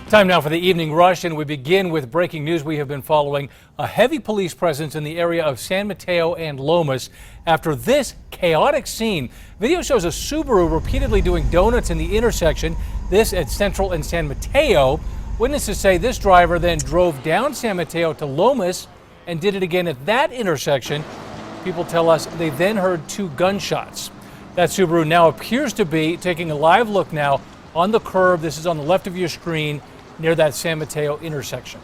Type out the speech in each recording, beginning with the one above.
Time now for the evening rush, and we begin with breaking news. We have been following a heavy police presence in the area of San Mateo and Lomas after this chaotic scene. Video shows a Subaru repeatedly doing donuts in the intersection, this at Central and San Mateo. Witnesses say this driver then drove down San Mateo to Lomas and did it again at that intersection. People tell us they then heard two gunshots. That Subaru now appears to be taking a live look now on the curb. This is on the left of your screen, near that San Mateo intersection.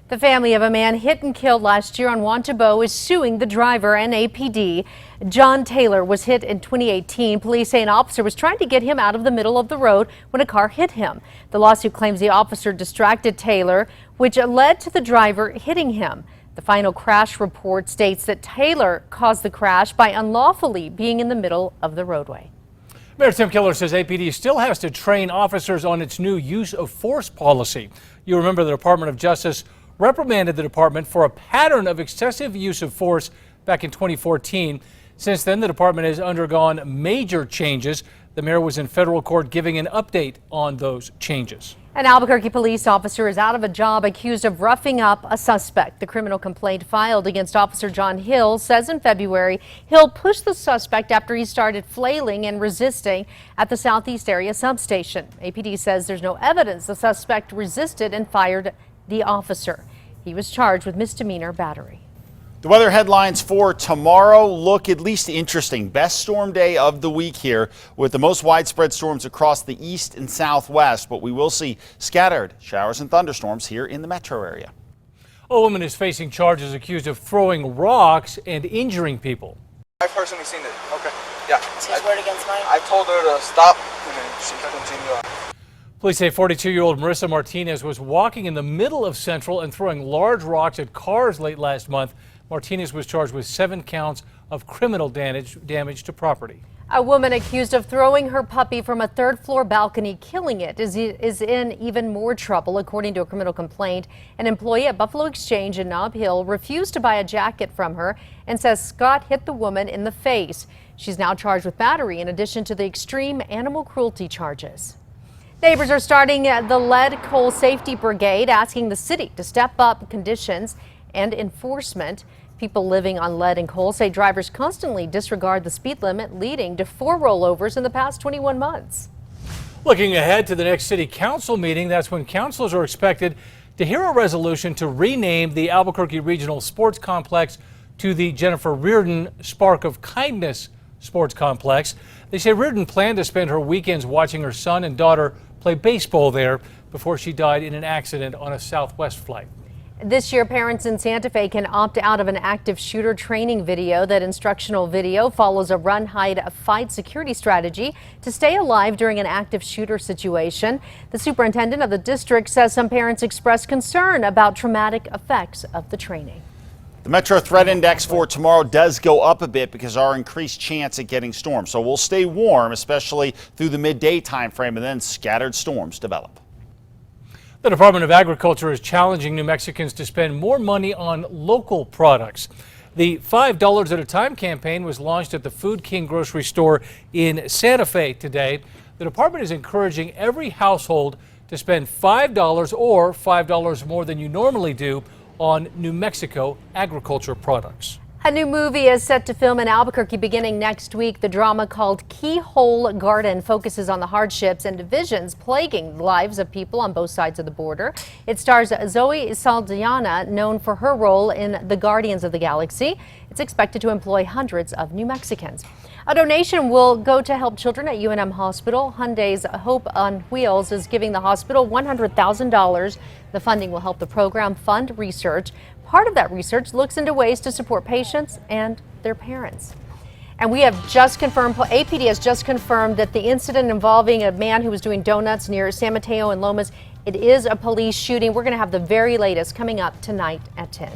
The family of a man hit and killed last year on Wantabo is suing the driver and APD. John Taylor was hit in 2018. Police say an officer was trying to get him out of the middle of the road when a car hit him. The lawsuit claims the officer distracted Taylor, which led to the driver hitting him. The final crash report states that Taylor caused the crash by unlawfully being in the middle of the roadway. Mayor Tim Keller says APD still has to train officers on its new use of force policy. You remember the Department of Justice reprimanded the department for a pattern of excessive use of force back in 2014. Since then, the department has undergone major changes. The mayor was in federal court giving an update on those changes. An Albuquerque police officer is out of a job accused of roughing up a suspect. The criminal complaint filed against Officer John Hill says in February Hill pushed the suspect after he started flailing and resisting at the Southeast area substation. APD says there's no evidence the suspect resisted and fired the officer. He was charged with misdemeanor battery. The weather headlines for tomorrow look at least interesting. Best storm day of the week here with the most widespread storms across the east and southwest, but we will see scattered showers and thunderstorms here in the metro area. A woman is facing charges accused of throwing rocks and injuring people. I've personally seen it. Okay. Yeah. It's his word against mine. I told her to stop and then she continued on. Police say 42-year-old Marissa Martinez was walking in the middle of Central and throwing large rocks at cars late last month. Martinez was charged with 7 counts of criminal damage to property. A woman accused of throwing her puppy from a third-floor balcony, killing it, is in even more trouble, according to a criminal complaint. An employee at Buffalo Exchange in Nob Hill refused to buy a jacket from her and says Scott hit the woman in the face. She's now charged with battery in addition to the extreme animal cruelty charges. Neighbors are starting the lead coal safety brigade, asking the city to step up conditions and enforcement. People living on lead and coal say drivers constantly disregard the speed limit, leading to 4 rollovers in the past 21 months. Looking ahead to the next city council meeting, that's when councilors are expected to hear a resolution to rename the Albuquerque Regional Sports Complex to the Jennifer Reardon Spark of Kindness Sports Complex. They say Reardon planned to spend her weekends watching her son and daughter play baseball there before she died in an accident on a Southwest flight. This year, parents in Santa Fe can opt out of an active shooter training video. That instructional video follows a run, hide, fight security strategy to stay alive during an active shooter situation. The superintendent of the district says some parents expressed concern about traumatic effects of the training. The Metro Threat Index for tomorrow does go up a bit because of our increased chance at getting storms. So we'll stay warm, especially through the midday time frame, and then scattered storms develop. The Department of Agriculture is challenging New Mexicans to spend more money on local products. The $5 at a time campaign was launched at the Food King grocery store in Santa Fe today. The department is encouraging every household to spend $5 or $5 more than you normally do on New Mexico agriculture products. A new movie is set to film in Albuquerque beginning next week. The drama, called Keyhole Garden, focuses on the hardships and divisions plaguing the lives of people on both sides of the border. It stars Zoe Saldana, known for her role in The Guardians of the Galaxy. It's expected to employ hundreds of New Mexicans. A donation will go to help children at UNM Hospital. Hyundai's Hope on Wheels is giving the hospital $100,000. The funding will help the program fund research. Part of that research looks into ways to support patients and their parents. And we have just confirmed, APD has just confirmed that the incident involving a man who was doing donuts near San Mateo and Lomas, it is a police shooting. We're going to have the very latest coming up tonight at 10.